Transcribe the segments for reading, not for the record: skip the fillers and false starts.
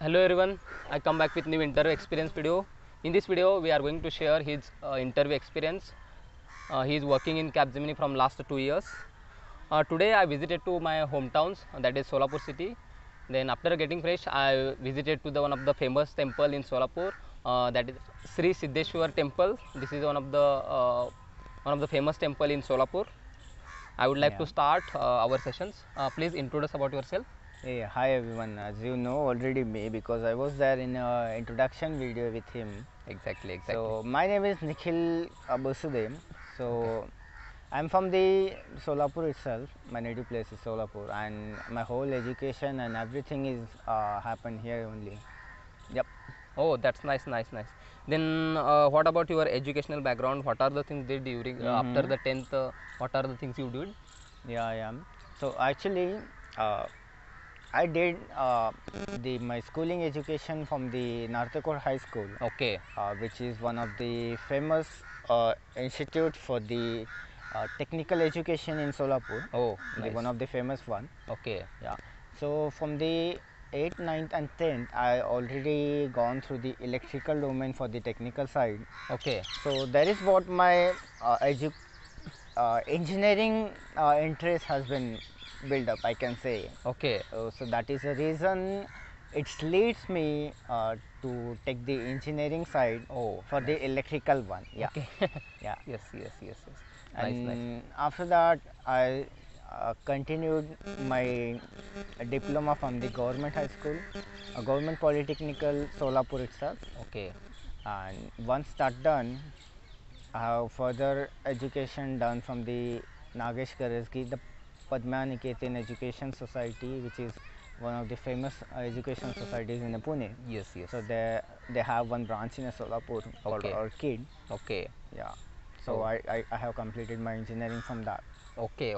Hello everyone, I come back with new interview experience video. In this video, we are going to share his interview experience. He is working in Capgemini from last 2 years. Today I visited to my hometowns, that is Solapur city. Then after getting fresh, I visited to the one of the famous temple in Solapur, that is Sri Siddheshwar temple. This is one of the famous temple in Solapur. I would like Yeah. to start our sessions. Please introduce about yourself. Hey, hi everyone. As you know already me because I was there in a introduction video with him. Exactly. So my name is Nikhil Basudev. Okay. So I'm from the Solapur itself. My native place is Solapur, and my whole education and everything is happened here only. Yep. Oh, that's nice. Then, what about your educational background? What are the things did during after Mm-hmm. the 10th? What are the things you did? Yeah, yeah. So actually, uh, I did the my schooling education from the Narthakot High School, Okay, which is one of the famous institute for the technical education in Solapur, oh, the nice. one of the famous one. Okay, Yeah. So from the 8th, 9th and 10th, I already gone through the electrical domain for the technical side. okay, So that is what my engineering interest has been built up, I can say. okay. So that is the reason it leads me to take the engineering side Oh, for nice. the electrical one. Yeah, Okay. yeah. Yes. Nice. And after that, I continued my diploma from the government high school, government polytechnical Solapur itself. Okay, And once that done, I have further education done from the Nagesh Garesgi, the Padma Niketan Education Society, which is one of the famous education societies in Pune. yes. So they have one branch in Solapur called Okay, Orchid. okay. Yeah. So Oh, I have completed my engineering from that. okay.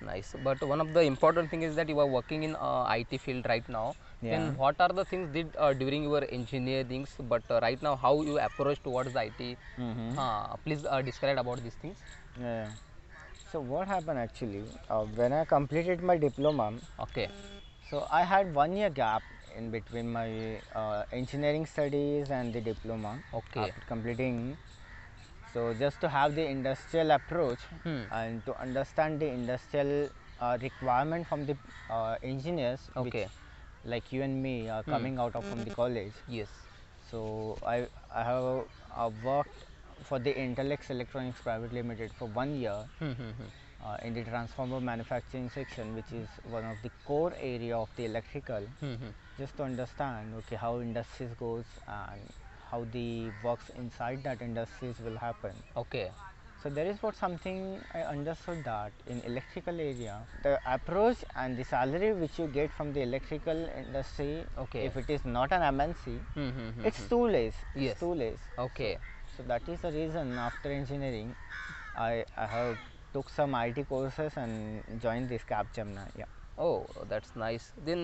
Nice. But one of the important thing is that you are working in IT field right now. Yeah. Then what are the things did during your engineering? But right now, how you approach towards IT? Mm-hmm. Please describe about these things. Yeah. So what happened actually? When I completed my diploma, Okay. so I had 1 year gap in between my engineering studies and the diploma Okay. after completing. So just to have the industrial approach Hmm. and to understand the industrial requirement from the engineers, which Okay. like you and me are Hmm. coming out of from the college. Yes. So I have worked for the Intelex Electronics Private Limited for 1 year Hmm. in the transformer manufacturing section, which is one of the core area of the electrical, Hmm. just to understand okay how industries goes and how the works inside that industries will happen. Okay. So there is what something I understood that in electrical area, the approach and the salary which you get from the electrical industry, Okay. if it is not an MNC, it's Hmm. too less. It's Yes. too less. So Okay. so that is the reason after engineering, I have took some IT courses and joined this Capgemini. Yeah. Oh, that's nice. Then,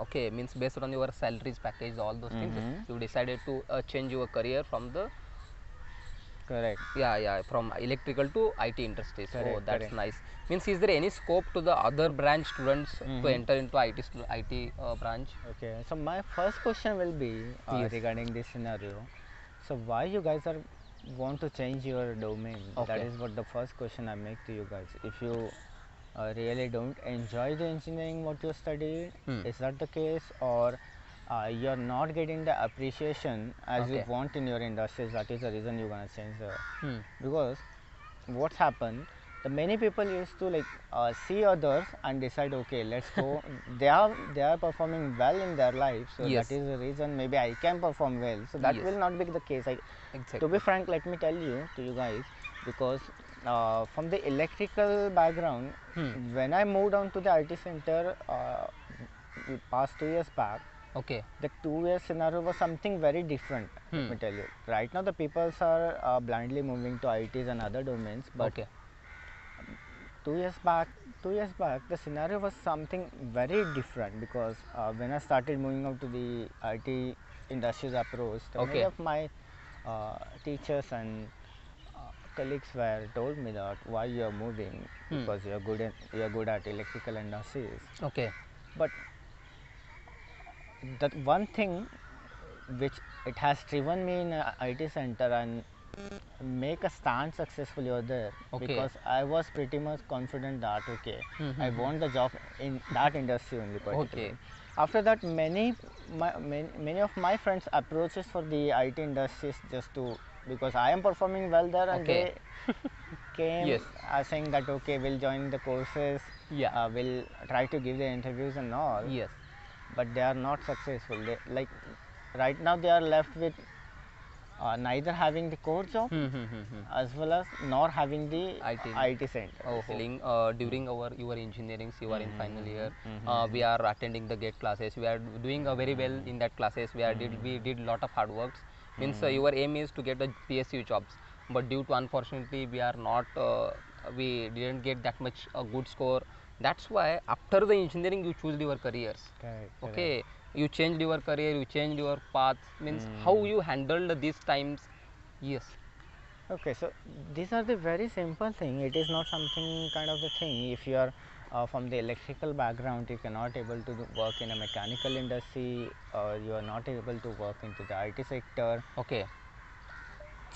okay, means based on your salaries package, all those things, Mm-hmm. you decided to change your career from the Correct. from electrical to IT industries. Oh, Correct. that's Correct. nice. Means is there any scope to the other branch students to Mm-hmm. enter into IT branch? Okay, so my first question will be Yes. regarding this scenario. So why you guys are want to change your domain? That Okay. is what the first question I make to you guys. If you really don't enjoy the engineering what you studied, Hmm. is that the case, or you're not getting the appreciation as you Okay. want in your industries? That is the reason you're gonna change the Hmm. because what's happened the many people used to like see others and decide okay let's go they are performing well in their life, so that Yes. is the reason maybe I can perform well, so that Yes. will not be the case. To be Exactly. frank, let me tell you to you guys, because from the electrical background, Hmm. when I moved on to the IT center past 2 years back, Okay. the 2 year scenario was something very different. Let Hmm. me tell you, right now the people are blindly moving to ITs and other domains, but Okay. 2 years back 2 years back the scenario was something very different, because when I started moving out to the IT industries approach, the many Okay. of my teachers and colleagues were told me that why you are moving, Hmm. because you are good at electrical industries. Okay. But the one thing which it has driven me in a IT center and make a stand successfully over there, Okay. because I was pretty much confident that okay, I Mhm. want the job in that industry only particularly. Okay. After that, many of my friends approaches for the IT industries just to, because I am performing well there, and Okay. they came Yes. saying that okay, we'll join the courses, Yeah. we'll try to give the interviews and all, Yes. but they are not successful. They, like right now they are left with neither having the core job as well as nor having the IT. IT center. Oh, feeling during our your engineering, you are in final year. We are attending the GATE classes. We are doing very well in that classes. We did lot of hard works. Means your aim is to get the PSU jobs, but due to unfortunately we are not. We didn't get that much good score. That's why after the engineering you choose your careers. Correct, Okay, you changed your career, you changed your path. Means how you handled these times. Yes. Okay, so these are the very simple thing. It is not something kind of the thing. If you are from the electrical background, you cannot able to work in a mechanical industry, or you are not able to work into the IT sector. Okay.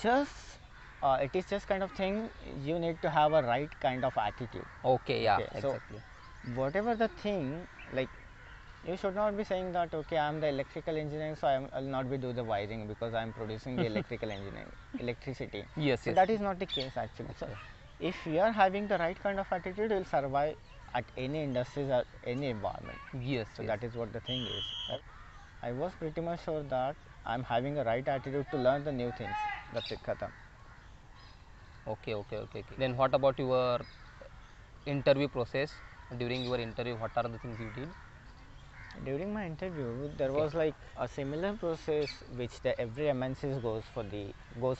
Just it is just kind of thing. You need to have a right kind of attitude. Okay. Yeah. Okay, so Exactly. whatever the thing, like you should not be saying that okay, I am the electrical engineer, so I'll not be do the wiring because I am producing the electrical engineering electricity. Yes. So Yes. that is not the case actually. So if you are having the right kind of attitude, you'll survive at any industries or any environment. Yes. So Yes. that is what the thing is. I was pretty much sure that I'm having a right attitude to learn the new things. That's it, khatam. Okay. Okay. Okay. Okay. Then what about your interview process? During your interview, what are the things you did? During my interview, there Okay. was like a similar process which the every MNCs goes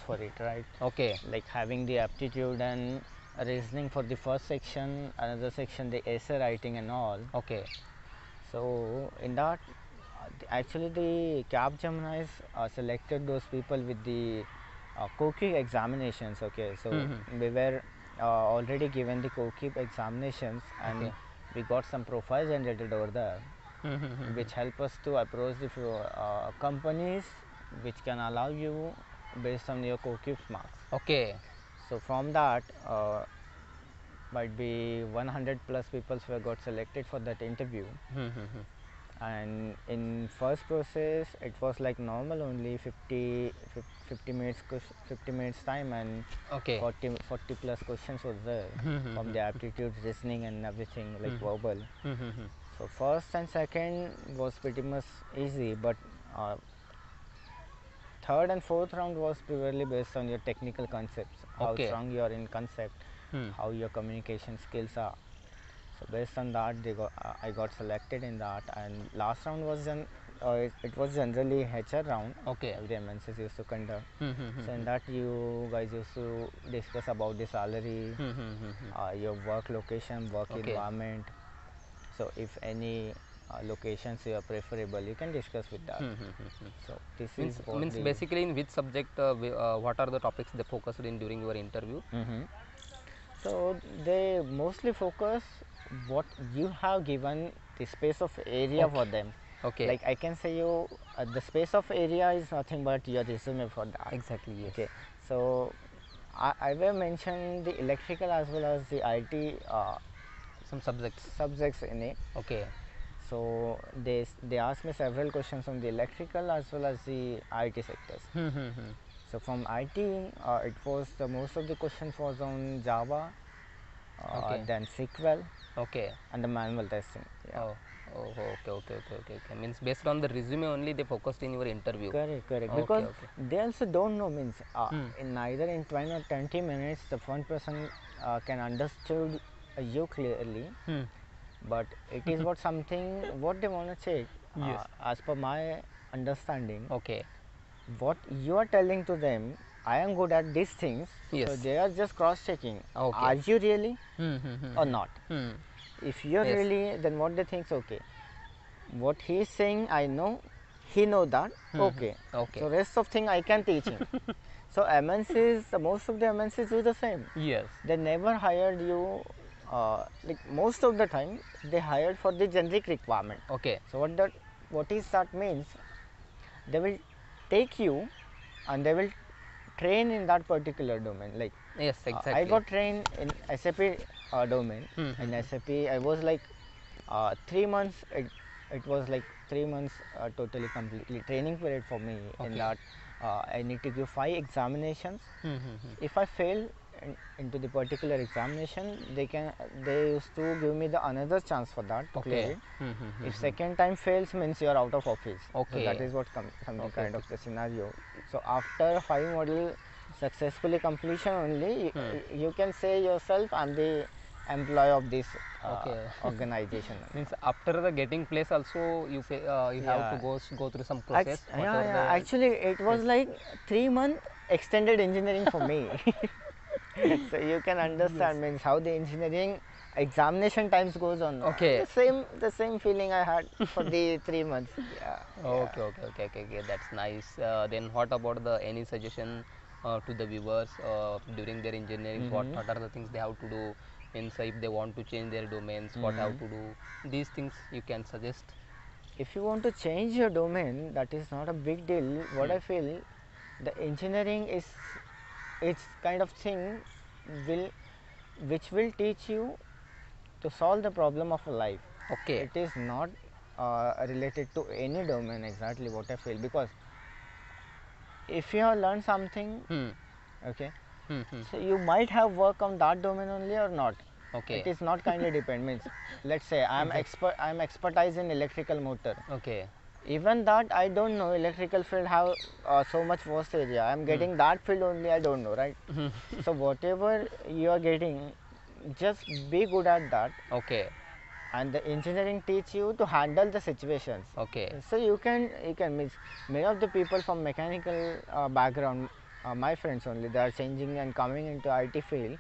for it, right? Okay. Like having the aptitude and reasoning for the first section, another section the essay writing and all. Okay. So in that, actually the Capgemini selected those people with the COCI examinations. Okay, so we were already given the COCI examinations, and Okay. we got some profiles generated over there, which help us to approach the companies which can allow you based on your COCI marks. Okay. So from that, might be 100 plus people who got selected for that interview. And in first process, it was like normal only 50 minutes 50 minutes time, and Okay. 40 plus questions was there from the aptitude, reasoning and everything, like verbal. So first and second was pretty much easy, but third and fourth round was purely based on your technical concepts, how Okay. strong you are in concept, how your communication skills are. So based on that, I got selected in that, and last round was it was generally HR round. Okay. Every MNCs used to conduct. So in that, you guys used to discuss about the salary, your work location, work Okay. environment. So if any locations you are preferable, you can discuss with that. So this Means is what means the basically in which subject? What are the topics they focused in during your interview? So they mostly focus what you have given the space of area for them. Okay. Like I can say you, the space of area is nothing but your resume for that. Exactly. Yes. Okay. So I will mention the electrical as well as the IT Some subjects. subjects in it. Okay. So they asked me several questions on the electrical as well as the IT sectors. So from IT, it was most of the questions was on Java, Okay. then SQL, Okay. and the manual testing. Yeah. Oh. Oh. Okay. Means based on the resume only they focused in your interview. Correct. Okay. Because Okay. they also don't know means in neither in 20 or 20 minutes the one person can understood you clearly, but it is what something what they want to check. Yes. As per my understanding, Okay. what you are telling to them, I am good at these things. So Yes. they are just cross checking. Okay. Are you really or not? If you're Yes. really, then what they think, okay, what he is saying I know, he know that, okay. Okay. So rest of thing I can teach him. So MNCs, most of the MNCs do the same. Yes. They never hired you, like most of the time they hired for the generic requirement. Okay. So what that what is that means? They will take you and they will train in that particular domain. Like Yes, exactly. I got trained in SAP domain. Mhm. In SAP, I was like 3 months. It was like 3 months totally completely training period for me. In Okay. that, I need to give 5 examinations. Mhm. If I fail into the particular examination, they used to give me the another chance for that to clear Okay. it. Mhm. If second time fails, means you are out of office. So Okay. that is what something Okay, kind okay. of the scenario. So after 5 module successfully completion only, you can say yourself, I'm the employee of this Okay. organization. Means after the getting place also you have to Yeah. go through some process. Yeah, Whatever yeah. the Actually, it was Yes. like 3 month extended engineering for me. So you can understand means how the engineering examination times goes on. Okay. The same feeling I had for the 3 months. Yeah. Okay, okay. That's nice. Then what about the any suggestion to the viewers during their engineering? What are the things they have to do? Means if they want to change their domains, what have to do? These things you can suggest. If you want to change your domain, that is not a big deal. What I feel, the engineering is it's kind of thing will which will teach you to solve the problem of a life. Okay. It is not related to any domain exactly what I feel, because if you have learned something, Hmm. okay, Hmm. so you might have work on that domain only or not. Okay. It is not kindly depend means, let's say I'm expertise in electrical motor. Okay. Even that I don't know, electrical field have so much vast area. I'm getting that field only, I don't know, right? So whatever you are getting, just be good at that, Okay. and the engineering teach you to handle the situations. Okay. So you can means many of the people from mechanical background, my friends only, they are changing and coming into IT field.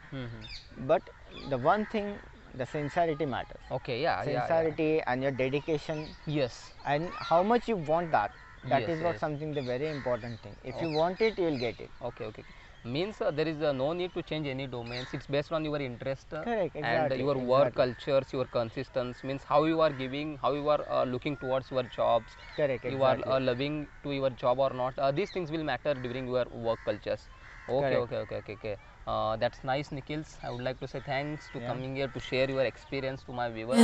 But the one thing, the sincerity matters. Okay. Yeah. Sincerity and your dedication, Yes. and how much you want that. That Yes, is what yes. something the very important thing. If you Okay. want it, you will get it. Okay. Means there is no need to change any domains. It's based on your interest Correct, and exactly, your work exactly. cultures, your consistency. Means how you are giving, how you are looking towards your jobs. Correct, You are exactly. loving to your job or not. These things will matter during your work cultures. Okay, Correct. okay. That's nice, Nikhils. I would like to say thanks to Yeah. coming here to share your experience to my viewers.